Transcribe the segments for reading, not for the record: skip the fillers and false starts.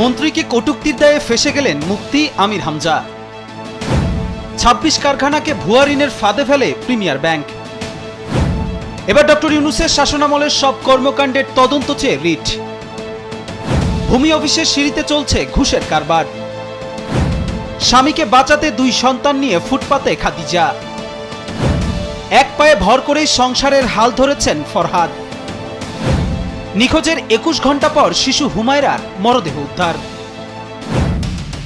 মন্ত্রীকে কটূক্তির দায়ে ফেঁসে গেলেন মুফতি আমির হামজা। ২৬ কারখানাকে ভুয়া ঋণের ফাঁদে ফেলে প্রিমিয়ার ব্যাংক। এবার ডক্টর ইউনূসের শাসনামলের সব কর্মকাণ্ডের তদন্ত চেয়ে রিট। ভূমি অফিসের সিঁড়িতে চলছে ঘুষের কারবার। স্বামীকে বাঁচাতে 2 সন্তান নিয়ে ফুটপাতে খাদিজা। এক পায়ে ভর করেই সংসারের হাল ধরেছেন ফরহাদ। নিখোঁজের 21 ঘন্টা পর শিশু হুমায়রার মরদেহ উদ্ধার।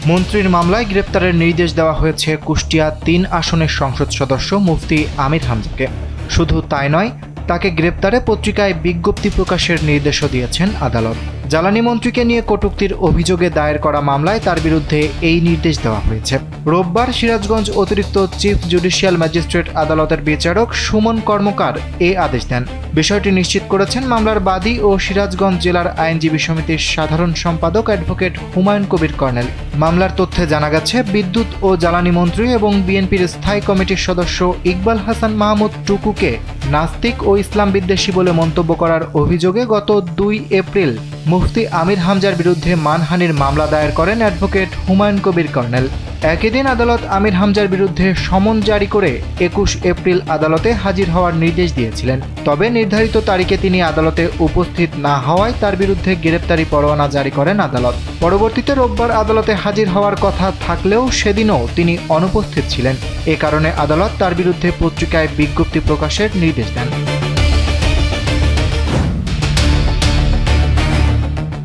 মন্ত্রীর মামলায় গ্রেপ্তারের নির্দেশ দেওয়া হয়েছে কুষ্টিয়া 3 আসনের সংসদ সদস্য মুফতি আমির হামজাকে। শুধু তাই নয়, তাকে গ্রেপ্তারে পত্রিকায় বিজ্ঞপ্তি প্রকাশের নির্দেশও দিয়েছেন আদালত। জ্বালানি মন্ত্রীকে নিয়ে কটূক্তির অভিযোগে দায়ের করা মামলায় তার বিরুদ্ধে এই নির্দেশ দেওয়া হয়েছে। রোববার সিরাজগঞ্জ অতিরিক্ত চিফ জুডিশিয়াল ম্যাজিস্ট্রেট আদালতের বিচারক সুমন কর্মকার এই আদেশ দেন। বিষয়টি নিশ্চিত করেছেন মামলার বাদী ও সিরাজগঞ্জ জেলার আইনজীবী সমিতির সাধারণ সম্পাদক অ্যাডভোকেট হুমায়ুন কবির কর্নেল। মামলার তথ্যে জানা গেছে, বিদ্যুৎ ও জ্বালানি মন্ত্রী এবং বিএনপির স্থায়ী কমিটির সদস্য ইকবাল হাসান মাহমুদ টুকুকে নাস্তিক ও ইসলাম বিদ্বেষী বলে মন্তব্য করার অভিযোগে গত 2 এপ্রিল মুফতি আমির হামজার বিরুদ্ধে মানহানির মামলা দায়ের করেন অ্যাডভোকেট হুমায়ুন কবির কর্নেল। একই দিন আদালত আমির হামজার বিরুদ্ধে সমন জারি করে 21 এপ্রিল আদালতে হাজির হওয়ার নির্দেশ দিয়েছিলেন। তবে নির্ধারিত তারিখে তিনি আদালতে উপস্থিত না হওয়ায় তার বিরুদ্ধে গ্রেপ্তারি পরোয়ানা জারি করেন আদালত। পরবর্তীতে রোববার আদালতে হাজির হওয়ার কথা থাকলেও সেদিনও তিনি অনুপস্থিত ছিলেন। এ কারণে আদালত তার বিরুদ্ধে পত্রিকায় বিজ্ঞপ্তি প্রকাশের নির্দেশ দেন।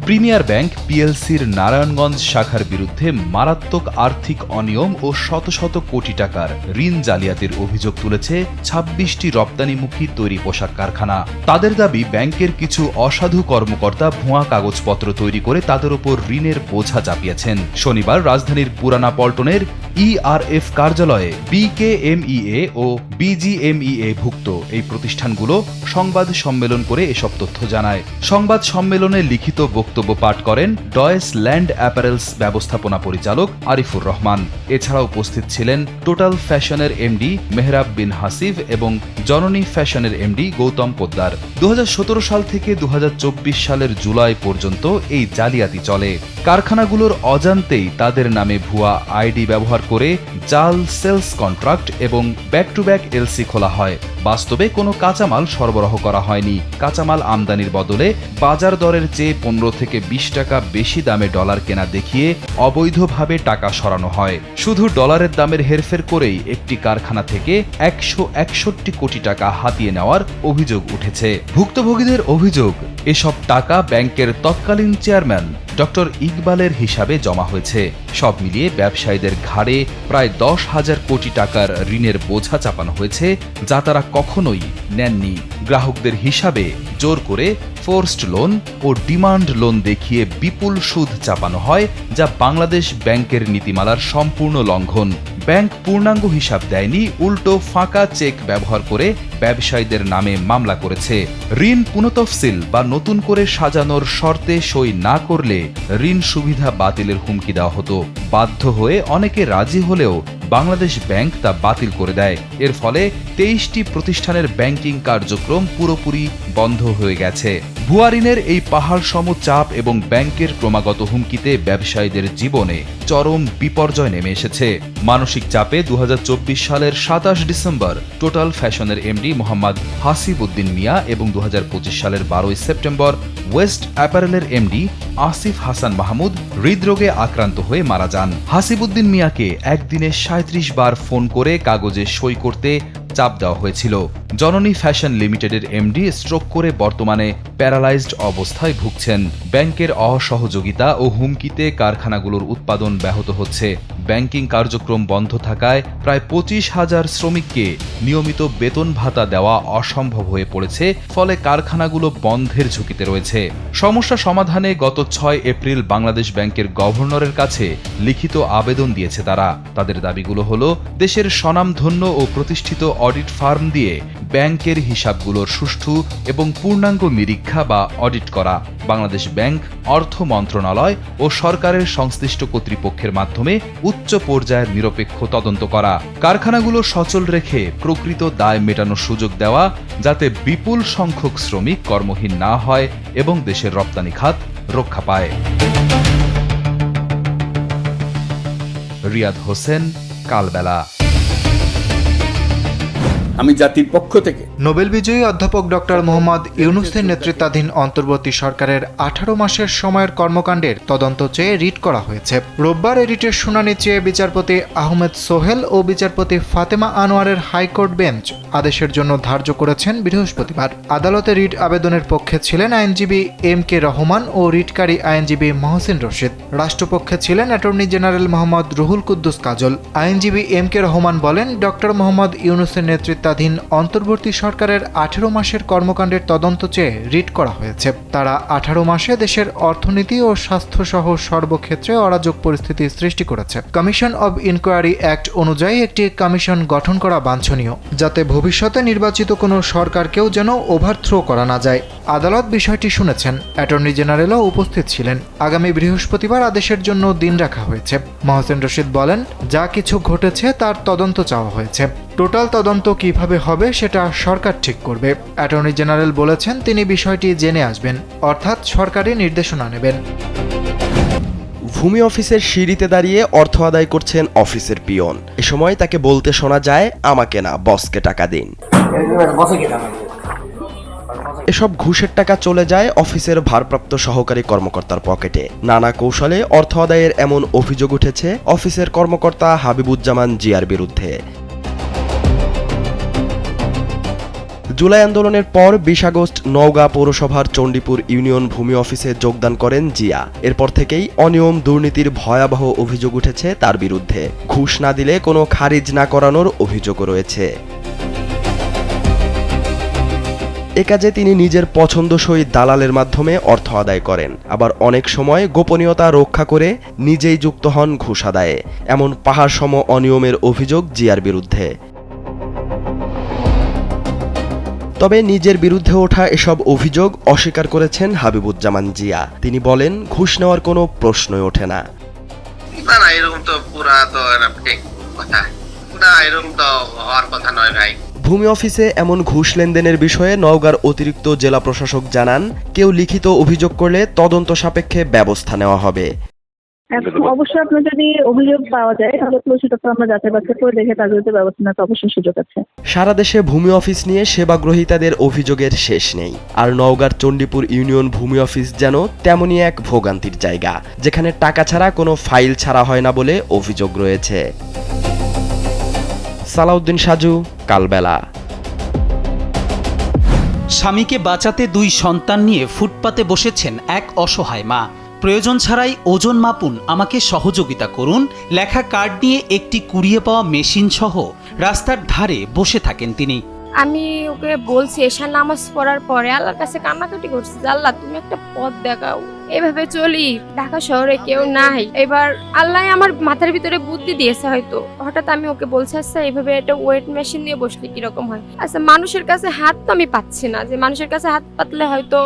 প্রিমিয়ার ব্যাংক পিএলসির নারায়ণগঞ্জ শাখার বিরুদ্ধে মারাত্মক আর্থিক অনিয়ম ও শত শত কোটি টাকার ঋণ জালিয়াতির অভিযোগ তুলেছে ২৬টি রপ্তানিমুখী তৈরি পোশাক কারখানা। তাদের দাবি, ব্যাংকের কিছু অসাধু কর্মকর্তা ভুয়া কাগজপত্র তৈরি করে তাদের ওপর ঋণের বোঝা চাপিয়েছেন। শনিবার রাজধানীর পুরানা পল্টনের ইআরএফ কার্যালয়ে বিকেএমইএ ও বিজিএমইএ ভুক্ত এই প্রতিষ্ঠানগুলো সংবাদ সম্মেলন করে এসব তথ্য জানায়। সংবাদ সম্মেলনে লিখিত বক্তব্য পাঠ করেন ডয়েস ল্যান্ড অ্যাপারেলস ব্যবস্থাপনা পরিচালক আরিফুর রহমান। এছাড়া উপস্থিত ছিলেন টোটাল ফ্যাশনের এমডি মেহরাব বিন হাসিব এবং জননী ফ্যাশনের এমডি গৌতম পোদ্দার। 2017 সাল থেকে 2024 সালের জুলাই পর্যন্ত এই জালিয়াতি চলে। কারখানাগুলোর অজান্তেই তাদের নামে ভুয়া আইডি ব্যবহার করে জাল সেলস কন্ট্রাক্ট এবং ব্যাক টু ব্যাক এলসি খোলা হয়। বাস্তবে কোনো কাঁচামাল সরবরাহ করা হয়নি। কাঁচামাল আমদানির বদলে বাজার দরের চেয়ে 15 থেকে 20 টাকা বেশি দামে ডলার কেনা দেখিয়ে অবৈধভাবে টাকা সরানো হয়। শুধু ডলারের দামের হেরফের করেই একটি কারখানা থেকে 161 কোটি টাকা হাতিয়ে নেওয়ার অভিযোগ উঠেছে। ভুক্তভোগীদের অভিযোগ, এসব টাকা ব্যাংকের তৎকালীন চেয়ারম্যান ডক্টর ইকবালের হিসাবে জমা হয়েছে। সব মিলিয়ে ব্যবসায়ীদের ঘাড়ে প্রায় 10,000 কোটি টাকার ঋণের বোঝা চাপানো হয়েছে, যা তারা কখনোই নেননি। গ্রাহকদের হিসাবে জোর করে ফোর্সড লোন ও ডিমান্ড লোন দেখিয়ে বিপুল সুদ চাপানো হয়, যা বাংলাদেশ ব্যাংকের নীতিমালার সম্পূর্ণ লঙ্ঘন। ব্যাংক পূর্ণাঙ্গ হিসাব দেয়নি, উল্টো ফাঁকা চেক ব্যবহার করে ব্যবসায়ীদের নামে মামলা করেছে। ঋণ পুনঃতফসিল বা নতুন করে সাজানোর শর্তে সই না করলে ঋণ সুবিধা বাতিলের হুমকি দেওয়া হতো। বাধ্য হয়ে অনেকে রাজি হলেও বাংলাদেশ ব্যাংক তা বাতিল করে দেয়। এর ফলে 23টি প্রতিষ্ঠানের ব্যাংকিং কার্যক্রম পুরোপুরি বন্ধ হয়ে গেছে। ভুয়া ঋণের এই পাহাড় সম চাপ এবং ব্যাংকের ক্রমাগত হুমকিতে ব্যবসায়ীদের জীবনে চরম বিপর্যয় নেমে এসেছে। মানসিক চাপে 2024 সালের 27 ডিসেম্বর টোটাল ফ্যাশনের এমডি মোহাম্মদ হাসিব উদ্দিন মিয়া এবং 2025 সালের 12 সেপ্টেম্বর ওয়েস্ট অ্যাপারেলের এমডি আসিফ হাসান মাহমুদ হৃদরোগে আক্রান্ত হয়ে মারা যান। হাসিবউদ্দিন মিয়াকে একদিনে 37 বার ফোন করে কাগজে সই করতে চাপ দেওয়া হয়েছিল। জননী ফ্যাশন লিমিটেডের এমডি স্ট্রোক করে বর্তমানে প্যারালাইজড অবস্থায় ভুগছেন। ব্যাংকের অসহযোগিতা ও হুমকিতে কারখানাগুলোর উৎপাদন ব্যাহত হচ্ছে। ব্যাংকিং কার্যক্রম বন্ধ থাকায় প্রায় 25,000 শ্রমিককে নিয়মিত বেতন ভাতা দেওয়া অসম্ভব হয়ে পড়েছে। ফলে কারখানাগুলো বন্ধের ঝুঁকিতে রয়েছে। সমস্যা সমাধানে গত 6 এপ্রিল বাংলাদেশ ব্যাংকের গভর্নরের কাছে লিখিত আবেদন দিয়েছে তারা। তাদের দাবিগুলো হলো, দেশের স্বনামধন্য ও প্রতিষ্ঠিত অডিট ফার্ম দিয়ে ব্যাংকের হিসাবগুলোর সুষ্ঠু এবং পূর্ণাঙ্গ নিরীক্ষা বা অডিট করা, বাংলাদেশ ব্যাংক, অর্থ মন্ত্রণালয় ও সরকারের সংশ্লিষ্ট কর্তৃপক্ষের মাধ্যমে উচ্চ পর্যায়ের নিরপেক্ষ তদন্ত করা, কারখানাগুলো সচল রেখে প্রকৃত দায় মেটানোর সুযোগ দেওয়া, যাতে বিপুল সংখ্যক শ্রমিক কর্মহীন না হয় এবং দেশের রপ্তানি খাত রক্ষা পায়। রিয়াদ হোসেন, কালবেলা। আমি জাতির পক্ষ থেকে নোবেল বিজয়ী অধ্যাপক ডক্টর মোহাম্মদ ইউনূসের নেতৃত্বাধীন অন্তর্বর্তী সরকারের 18 মাসের সময়ের কর্মকাণ্ডের তদন্ত চেয়ে রিট করা হয়েছে। রোববার এই রিটের শুনানি চেয়ে বিচারপতি আহমেদ সোহেল ও বিচারপতি ফাতেমা আনোয়ারের হাইকোর্ট বেঞ্চ আদেশের জন্য ধার্য করেছেন বৃহস্পতিবার। আদালতে রিট আবেদনের পক্ষে ছিলেন আইনজীবী এম কে রহমান ও রিটকারী আইনজীবী মহসিন রশিদ। রাষ্ট্রপক্ষে ছিলেন অ্যাটর্নি জেনারেল মোহাম্মদ রুহুল কুদ্দুস কাজল। আইনজীবী এম কে রহমান বলেন, ডক্টর মোহাম্মদ ইউনূসের নেতৃত্বাধীন অন্তর্বর্তী সরকারের 18 মাসের কর্মকাণ্ডের তদন্ত চেয়ে রিট করা হয়েছে। তারা 18 মাসে দেশের অর্থনীতি ও স্বাস্থ্য সহ সর্বক্ষেত্রে অরাজক পরিস্থিতি সৃষ্টি করেছে। কমিশন অব ইনকোয়ারি অ্যাক্ট অনুযায়ী একটি কমিশন গঠন করা বাঞ্ছনীয়, যাতে ভবিষ্যতে নির্বাচিত কোনো সরকারকেও যেন ওভারথ্রো করা না যায়। আদালত বিষয়টি শুনেছেন। অ্যাটর্নি জেনারেলও উপস্থিত ছিলেন। আগামী বৃহস্পতিবার আদেশের জন্য দিন রাখা হয়েছে। মহসিন রশিদ বলেন, যা কিছু ঘটেছে তার তদন্ত চাওয়া হয়েছে। টোটাল তদন্ত কিভাবে হবে সেটা সরকার ঠিক করবে। অ্যাটর্নি জেনারেল বলেছেন তিনি বিষয়টি জেনে আসবেন, অর্থাৎ সরকারি নির্দেশনা নেবেন। ভূমি অফিসের সিঁড়িতে দাঁড়িয়ে অর্থ আদায় করছেন অফিসের পিয়ন। এ সময় তাকে বলতে শোনা যায়, আমাকে না, বসকে টাকা দিন। এসব ঘুষের টাকা চলে যায় অফিসের ভারপ্রাপ্ত সহকারী কর্মকর্তার পকেটে। নানা কৌশলে অর্থ আদায়ের এমন অভিযোগ উঠেছে অফিসের কর্মকর্তা হাবিবুজ্জামান জিয়ার বিরুদ্ধে। জুলাই আন্দোলনের পর 20 আগস্ট নওগাঁ পৌরসভার চণ্ডীপুর ইউনিয়ন ভূমি অফিসে যোগদান করেন জিয়া। এরপর থেকেই অনিয়ম দুর্নীতির ভয়াবহ অভিযোগ উঠেছে তার বিরুদ্ধে। ঘুষ না দিলে কোনো খারিজ না করানোর অভিযোগও রয়েছে। এ কাজে তিনি নিজের পছন্দসই দালালের মাধ্যমে অর্থ আদায় করেন। আবার অনেক সময় গোপনীয়তা রক্ষা করে নিজেই যুক্ত হন ঘুষ আদায়ে। এমন পাহাড়সম অনিয়মের অভিযোগ জিয়ার বিরুদ্ধে। তবে নিজের বিরুদ্ধে ওঠা এসব অভিযোগ অস্বীকার করেছেন হাবিবুজ্জামান জিয়া। তিনি বলেন, ঘুষ নেওয়ার কোনো প্রশ্নই ওঠে না। না, এরকম তো পুরা তো ঠিক কথা না, এরকম তো হওয়ার কথা নয় ভাই। ভূমি অফিসে এমন ঘুষ লেনদেনের বিষয়ে নওগাঁর অতিরিক্ত জেলা প্রশাসক জানান, কেউ লিখিত অভিযোগ করলে তদন্ত সাপেক্ষে ব্যবস্থা নেওয়া হবে। অবশ্যই আপনার যদি অভিযোগ পাওয়া যায় তাহলে সেটা তো আমরা যাচাই বাছাই করে দেখে তার বিরুদ্ধে ব্যবস্থা নেওয়ার অবশ্যই সুযোগ আছে। সারা দেশে ভূমি অফিস নিয়ে সেবাগ্রহীতাদের অভিযোগের শেষ নেই। আর নওগাঁর চণ্ডীপুর ইউনিয়ন ভূমি অফিস যেন তেমনই এক ভোগান্তির জায়গা, যেখানে টাকা ছাড়া কোনো ফাইল ছাড়া হয় না বলে অভিযোগ রয়েছে। সালাউদ্দিন সাজু, কালবেলা। স্বামীকে বাঁচাতে 2 সন্তান নিয়ে ফুটপাতে বসেছেন এক অসহায় মা। প্রয়োজন ছাড়াই ওজন মাপুন, আমাকে সহযোগিতা করুন লেখা কার্ড নিয়ে একটি কুড়িয়ে পাওয়া মেশিন সহ রাস্তার ধারে বসে থাকেন তিনি। আমি ওকে বলছি, এশার নামাজ পড়ার পরে আল্লাহর কাছে কান্নাকাটি করছি, আল্লাহ তুমি একটা পথ দেখাও, এভাবে চলি, ঢাকা শহরে কেউ নাই। এবার আল্লাহ আমার মাথার ভিতরে বুদ্ধি দিয়েছে হয়তো। হঠাৎ আমি ওকে বলছি, আচ্ছা এইভাবে একটা ওয়েট মেশিন দিয়ে বসলে কিরকম হয়। আচ্ছা মানুষের কাছে হাত তো আমি পাচ্ছি না, যে মানুষের কাছে হাত পাতলে হয়তো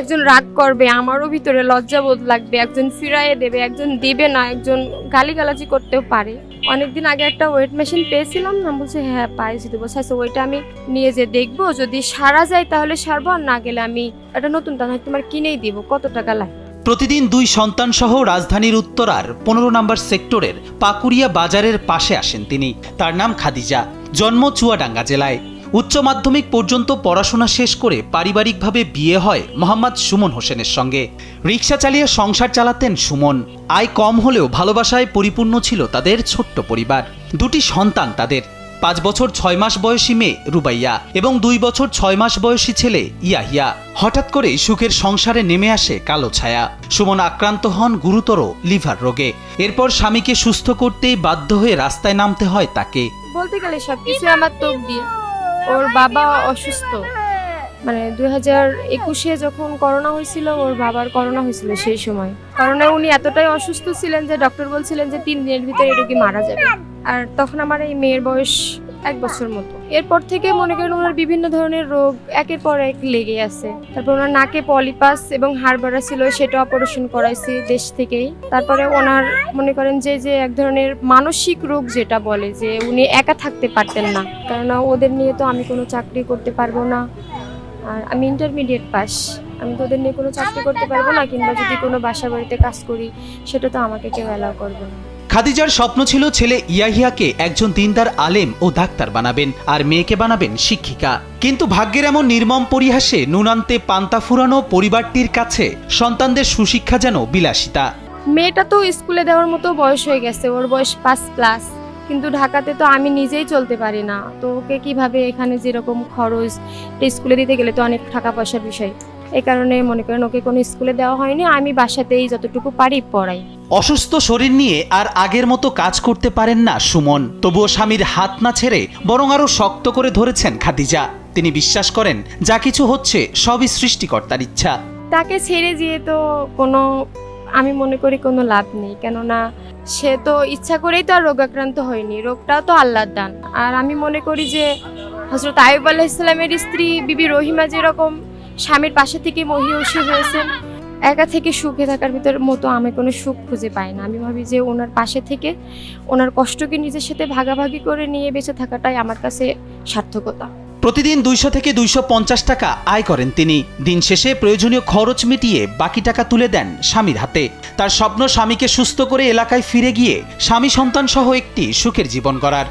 একজন রাগ করবে, আমারও ভিতরে লজ্জাবোধ লাগবে, একজন ফিরাইয়ে দেবে, একজন দিবে না, একজন গালিগালাজি করতেও পারে। অনেকদিন আগে একটা ওয়েট মেশিন পেয়েছিলাম না, বলছে হ্যাঁ পাইছি। তো বলছে আচ্ছা ওইটা আমি নিয়ে যে দেখবো, যদি সারা যায় তাহলে সারবো, আর না গেলে আমি একটা নতুনটা নয় তোমার কিনেই দিব, কত টাকা লাগে। প্রতিদিন 2 সন্তান সহ রাজধানীর উত্তরার 15 নম্বর সেক্টরের পাকুড়িয়া বাজারের পাশে আসেন তিনি। তার নাম খাদিজা, জন্ম চুয়াডাঙ্গা জেলায়। উচ্চ মাধ্যমিক পর্যন্ত পড়াশোনা শেষ করে পারিবারিকভাবে বিয়ে হয় মোহাম্মদ সুমন হোসেনের সঙ্গে। রিক্সা চালিয়ে সংসার চালাতেন সুমন। আয় কম হলেও ভালোবাসায় পরিপূর্ণ ছিল তাদের ছোট্ট পরিবার। 2টি সন্তান তাদের, 5 বছর 6 মাস বয়সী মেয়ে রুবাইয়া এবং 2 বছর 6 মাস বয়সী ছেলে ইয়াহিয়া। হঠাৎ করে সুখের সংসারে নেমে আসে কালো ছায়া। সুমন আক্রান্ত হন গুরুতর লিভার রোগে। এরপর স্বামীকে সুস্থ করতেই বাধ্য হয়ে রাস্তায় নামতে হয় তাকে। বলতে গেলে সবকিছু আমার তোক দিয়ে। ওর বাবা অসুস্থ, মানে 2021-এ যখন করোনা হয়েছিল, ওর বাবার করোনা হয়েছিল। সেই সময় করোনায় উনি এতটাই অসুস্থ ছিলেন যে ডক্টর বলছিলেন যে 3 দিনের ভিতরে এই রোগী মারা যাবে। আর তখন আমার এই মেয়ের বয়স 1 বছর মতো। এরপর থেকে মনে করেন ওনার বিভিন্ন ধরনের রোগ একের পর এক লেগে আছে। তারপর ওনার নাকে পলিপাস এবং হাড় ছিল, সেটা অপারেশন করাইছি দেশ থেকেই। তারপরে ওনার মনে করেন যে এক ধরনের মানসিক রোগ যেটা বলে, যে উনি একা থাকতে পারতেন না, কেননা ওদের নিয়ে তো আমি কোনো চাকরি করতে পারবো না। আর আমি ইন্টারমিডিয়েট পাস, আমি তো ওদের নিয়ে কোনো চাকরি করতে পারবো না, কিংবা যদি কোনো বাসা বাড়িতে কাজ করি সেটা তো আমাকে কেউ অ্যালাউ করবে না। খাদিজার স্বপ্ন ছিল ছেলে ইয়াহিয়াকে একজন দিনদার আলেম ও ডাক্তার বানাবেন আর মেয়েকে বানাবেন শিক্ষিকা। কিন্তু ভাগ্যের এমন নির্মম পরিহাসে নুনান্তে পান্তা ফুরানো পরিবারটির কাছে সন্তানদের সুশিক্ষা যেন বিলাসিতা। মেয়েটা তো স্কুলে দেওয়ার মতো বয়স হয়ে গেছে, ওর বয়স 5+, কিন্তু ঢাকাতে তো আমি নিজেই চলতে পারি না, তো ওকে কিভাবে এখানে যেরকম খরচ স্কুলে দিতে গেলে তো অনেক টাকা পয়সার বিষয়, এই কারণে মনে করেন ওকে কোনো স্কুলে দেওয়া হয়নি, আমি বাসাতেই যতটুকু পারি পড়াই। অসুস্থ শরীর নিয়ে আর আগের মতো কাজ করতে পারেন না সুমন, তবুও স্বামীর হাত না ছেড়ে বরং আরো শক্ত করে ধরেছেন খাদিজা। তিনি বিশ্বাস করেন যা কিছু হচ্ছে সবই সৃষ্টিকর্তার ইচ্ছা। তাকে ছেড়ে দিয়ে তো কোনো, আমি মনে করি কোনো লাভ নেই, কেননা সে তো ইচ্ছা করেই তো আর রোগাক্রান্ত হয়নি, রোগটাও তো আল্লাহর দান। আর আমি মনে করি যে হযরত আইয়ুব আলাইহিস সালামের স্ত্রী বিবি রহিমা যেরকম স্বামীর পাশে থেকে মহিয়সী হয়েছেন, একা থেকে সুখে থাকার ভিতর মতো আমি কোনো সুখ খুঁজে পাই না। আমি ভাবি যে ওনার পাশে থেকে ওনার কষ্টকে নিজের সাথে ভাগাভাগি করে নিয়ে বেঁচে থাকাটাই আমার কাছে সার্থকতা। প্রতিদিন 200 থেকে 250 টাকা আয় করেন তিনি। দিন শেষে প্রয়োজনীয় খরচ মিটিয়ে বাকি টাকা তুলে দেন স্বামীর হাতে। তার স্বপ্ন স্বামীকে সুস্থ করে এলাকায় ফিরে গিয়ে স্বামী সন্তান সহ একটি সুখের জীবন গড়ার।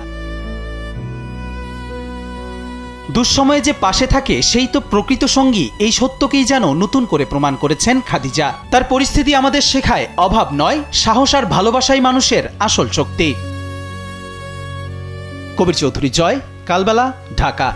দুঃসময়ে যে পাশে থাকে সেই তো প্রকৃত সঙ্গী, এই সত্যকেই যেন নতুন করে প্রমাণ করেছেন খাদিজা। তার পরিস্থিতি আমাদের শেখায় অভাব নয়, সাহস আর ভালোবাসাই মানুষের আসল শক্তি। কবির চৌধুরী জয়, কালবেলা, ঢাকা।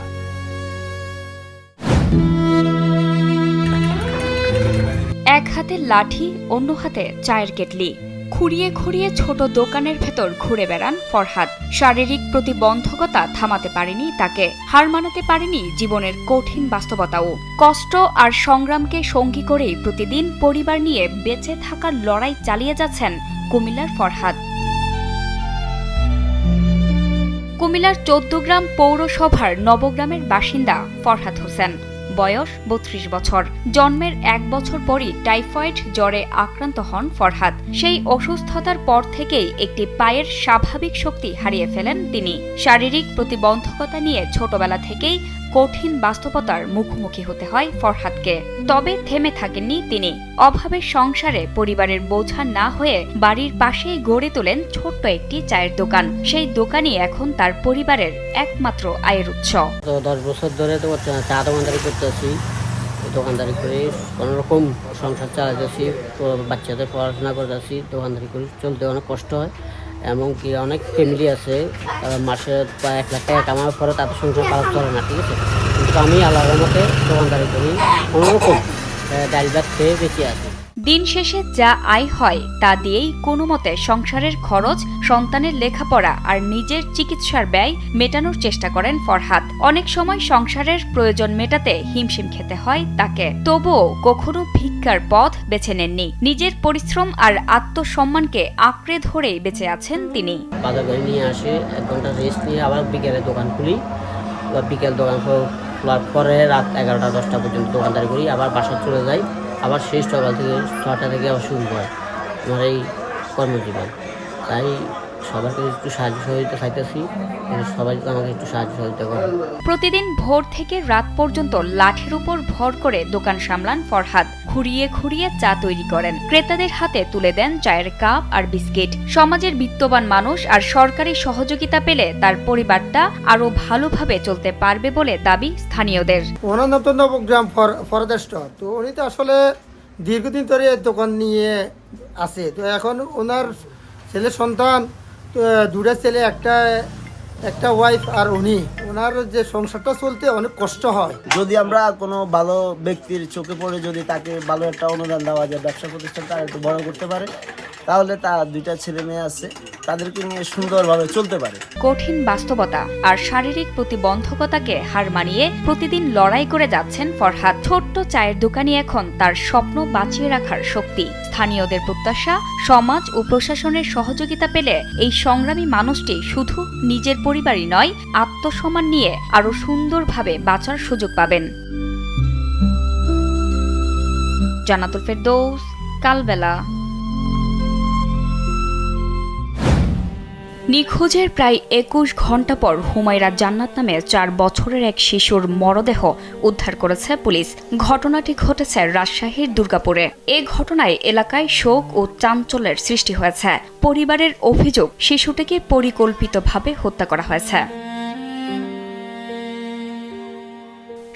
এক হাতে লাঠি, অন্য হাতে চায়ের কেটলি, খুঁড়িয়ে খুঁড়িয়ে ছোট দোকানের ভেতর ঘুরে বেড়ান ফরহাদ। শারীরিক প্রতিবন্ধকতা থামাতে পারেনি তাকে, হার মানাতে পারেনি জীবনের কঠিন বাস্তবতাও। কষ্ট আর সংগ্রামকে সঙ্গী করেই প্রতিদিন পরিবার নিয়ে বেঁচে থাকার লড়াই চালিয়ে যাচ্ছেন কুমিল্লার ফরহাদ। কুমিল্লার 14 গ্রাম পৌরসভার নবগ্রামের বাসিন্দা ফরহাদ হোসেন। বয়স 32 বছর। জন্মের 1 বছর পরই টাইফয়েড জ্বরে আক্রান্ত হন ফরহাদ। সেই অসুস্থতার পর থেকেই একটি পায়ের স্বাভাবিক শক্তি হারিয়ে ফেলেন তিনি। শারীরিক প্রতিবন্ধকতা নিয়ে ছোটবেলা থেকেই কঠিন বাস্তবতার মুখোমুখি হতে হয় ফরহাদকে। তবে থেমে থাকেননি তিনি। অভাবের সংসারে পরিবারের বোঝা না হয়ে বাড়ির পাশেই গড়ে তোলেন ছোট্ট একটি চায়ের দোকান। সেই দোকানই এখন তার পরিবারের একমাত্র আয়ের উৎস। 10 বছর ধরে তো চা দোকানদারি করতেছি, দোকানদারি করে কোনোরকম সংসার চালাতেছি, বাচ্চাদের পড়াশোনা করতেছি, দোকানদারি করে চলতে অনেক কষ্ট হয়। এমনকি অনেক ফ্যামিলি আছে তারা মাসে প্রায় 1 লাখ টাকা কামানোর পরে তাদের সংসার পালন করে না, ঠিক আছে। কিন্তু আমি আল্লাহর মতে দোকানদারি করি, কোনোরকম ডাল ভাত খেয়ে বেঁচে আছি। দিন শেষে যা আয় হয় তা দিয়েই কোনো মতে সংসারের খরচ, সন্তানের লেখাপড়া আর নিজের চিকিৎসার ব্যয় মেটানোর চেষ্টা করেন ফরহাদ। অনেক সময় সংসারের প্রয়োজন মেটাতে হিমশিম খেতে হয় তাকে, তবুও কখনো ভিক্ষার পথ বেছে নেননি। নিজের পরিশ্রম আর আত্মসম্মানকে আঁকড়ে ধরেই বেঁচে আছেন তিনি। বাজার করে নিয়ে আসে, 1 ঘন্টা রেস্ট নিয়ে আবার বিকেলে দোকান খুলি, বিকেল দোকান খোলার পরে রাত 11টা 10টা পর্যন্ত দোকানদারি করি, আবার বাসা চলে যাই, আবার সেই সকাল থেকে 6টা থেকে আবার শুরু হয় আমার এই কর্মজীবন। তাই সবাইকে একটু সাহায্য সহযোগিতা চাইতেছি, সবাই আমাকে একটু সাহায্য সহযোগিতা করে। প্রতিদিন ভোর থেকে রাত পর্যন্ত লাঠির উপর ভর করে দোকান সামলান ফরহাদ। খুঁড়িয়ে খুঁড়িয়ে চা তৈরি করেন, ক্রেতাদের হাতে তুলে দেন চায়ের কাপ আর বিস্কিট। সমাজের বিত্তবান মানুষ আর সরকারি সহযোগিতা পেলে তার পরিবারটা আরো ভালোভাবে চলতে পারবে বলে দাবি স্থানীয়দের। ওনার নাম তো নবগ্রাম ফরহাদ স্টোর। তো উনি তো আসলে দীর্ঘদিন ধরে দোকান নিয়ে আছে। তো এখন ওনার ছেলে সন্তান, 2টা ছেলে, একটা ওয়াইফ আর উনি, ওনার যে সংসারটা চলতে অনেক কষ্ট হয়। যদি আমরা কোনো ভালো ব্যক্তির চোখে পড়ে যদি তাকে ভালো একটা অনুদান দেওয়া যায়, ব্যবসা প্রতিষ্ঠানটা একটু বড় করতে পারে, তাহলে তার 2টা ছেলে মেয়ে আছে, তাদেরকে নিয়ে সুন্দরভাবে চলতে পারে। কঠিন বাস্তবতা আর শারীরিক প্রতিবন্ধকতাকে হার মানিয়ে প্রতিদিন লড়াই করে যাচ্ছেন ফরহাদ। ছোট্ট চায়ের দোকানই এখন তার স্বপ্ন বাঁচিয়ে রাখার শক্তি। স্থানীয়দের প্রত্যাশা, সমাজ ও প্রশাসনের সহযোগিতা পেলে এই সংগ্রামী মানুষটি শুধু নিজের পরিবারই নয়, আত্মসম্মান নিয়ে আরো সুন্দরভাবে বাঁচার সুযোগ পাবেন। জান্নাতুল ফেরদৌস, কালবেলা। নিখোঁজের প্রায় ২১ ঘন্টা পর হুমায়রা জান্নাত নামে ৪ বছরের এক শিশুর মরদেহ উদ্ধার করেছে পুলিশ। ঘটনাটি ঘটেছে রাজশাহীর দুর্গাপুরে। এ ঘটনায় এলাকায় শোক ও চাঞ্চল্যের সৃষ্টি হয়েছে। পরিবারের অভিযোগ, শিশুটিকে পরিকল্পিতভাবে হত্যা করা হয়েছে।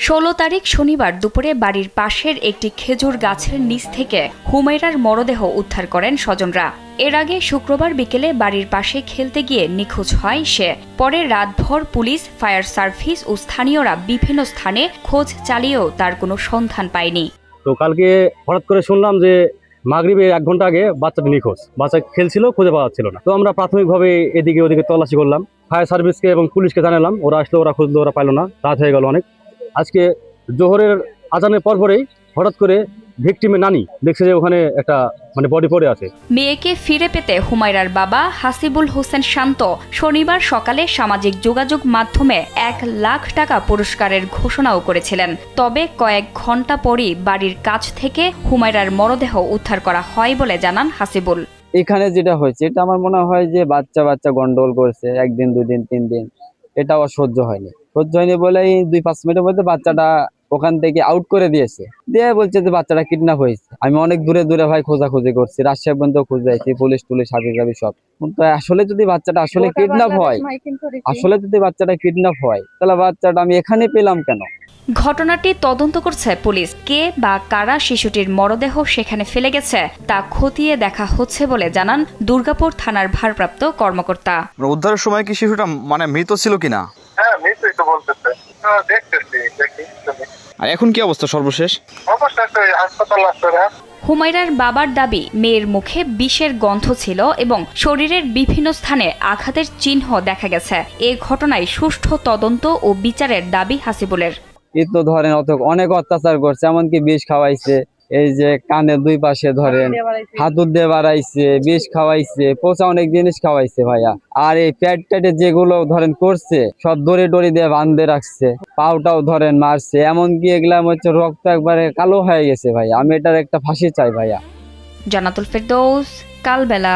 ১৬ তারিখ শনিবার দুপুরে বাড়ির পাশের একটি খেজুর গাছের নিচ থেকে হুমায়রার মরদেহ উদ্ধার করেন স্বজনরা। এর আগে শুক্রবার বিকেলে বাড়ির পাশে খেলতে গিয়ে নিখোঁজ হয় সে। পরে রাতভর পুলিশ, ফায়ার সার্ভিস ও স্থানীয়রা বিভিন্ন স্থানে খোঁজ চালিয়েও তার কোনো সন্ধান পায়নি। তো কালকে হঠাৎ করে শুনলাম যে মাগরিবে ১ ঘন্টা আগে বাচ্চাটি নিখোঁজ। বাচ্চা খেলছিল, খুঁজে পাওয়া যাচ্ছিল না। তো আমরা প্রাথমিকভাবে এদিকে ওদিকে তল্লাশি করলাম, ফায়ার সার্ভিসকে এবং পুলিশকে জানালাম। ওরা আসলো, ওরা খুঁজলো, ওরা পাইলো না। রাত হয়ে গেল অনেক। আজকে জোহরের আজানের পরপরেই হঠাৎ করে ভিকটিমের নানি দেখছে যে ওখানে একটা বডি পড়ে আছে। মেয়েকে ফিরে পেতে হুমায়রার বাবা হাসিবুল হোসেন শান্ত শনিবার সকালে সামাজিক যোগাযোগ মাধ্যমে ১ লাখ টাকা পুরস্কারের ঘোষণাও করেছিলেন। তবে কয়েক ঘন্টা পরই বাড়ির কাছ থেকে হুমায়রার মরদেহ উদ্ধার করা হয় বলে জানান হাসিবুল। এখানে যেটা হয়েছে, এটা আমার মনে হয় যে বাচ্চা গন্ডগোল করেছে 1 দিন 2 দিন 3 দিন। এটা সহ্য হয়নি বলেই 2-5 মিনিটের মধ্যে বাচ্চাটা ওখান থেকে আউট করে দিয়েছে। দিয়ে বলছে যে বাচ্চাটা কিডন্যাপ হয়েছে। আমি অনেক দূরে ভাই খোঁজাখুঁজি করছি, রাজশাহী পর্যন্ত খুঁজেছি, পুলিশ হাবি সব। তো আসলে যদি বাচ্চাটা কিডন্যাপ হয়, তাহলে বাচ্চাটা আমি এখানে পেলাম কেন? ঘটনাটি তদন্ত করছে পুলিশ। কে বা কারা শিশুটির মরদেহ সেখানে ফেলে গেছে তা খতিয়ে দেখা হচ্ছে বলে জানান দুর্গাপুর থানার ভারপ্রাপ্ত কর্মকর্তা। উদ্ধারের সময় কি শিশুটা মৃত ছিল কিনা? হ্যাঁ, মৃতই তো বলতেছে। দেখি। আর এখন কি অবস্থা সর্বশেষ? হাসপাতাল আসছে। হুমায়রার বাবার দাবি, মেয়ের মুখে বিষের গন্ধ ছিল এবং শরীরের বিভিন্ন স্থানে আঘাতের চিহ্ন দেখা গেছে। এ ঘটনায় সুষ্ঠু তদন্ত ও বিচারের দাবি হাসিবুলের। তো ধরেন অনেক অত্যাচার করছে, এমনকি বিষ খাওয়াইছে। এই যে কানের 2 পাশে ধরেন হাতুর দিয়ে বাড়াইছে, বিষ খাওয়াইছে, পচা অনেক জিনিস খাওয়াইছে ভাইয়া। আর এই প্যাটে যেগুলো ধরেন করছে, সব দড়ি দিয়ে বাঁধে রাখছে, পাউটাও ধরেন মারছে। এমনকি এগুলা রক্ত একবারে কালো হয়ে গেছে ভাইয়া। আমি এটার একটা ফাঁসি চাই ভাইয়া। জান্নাতুল ফেরদৌস, কালবেলা।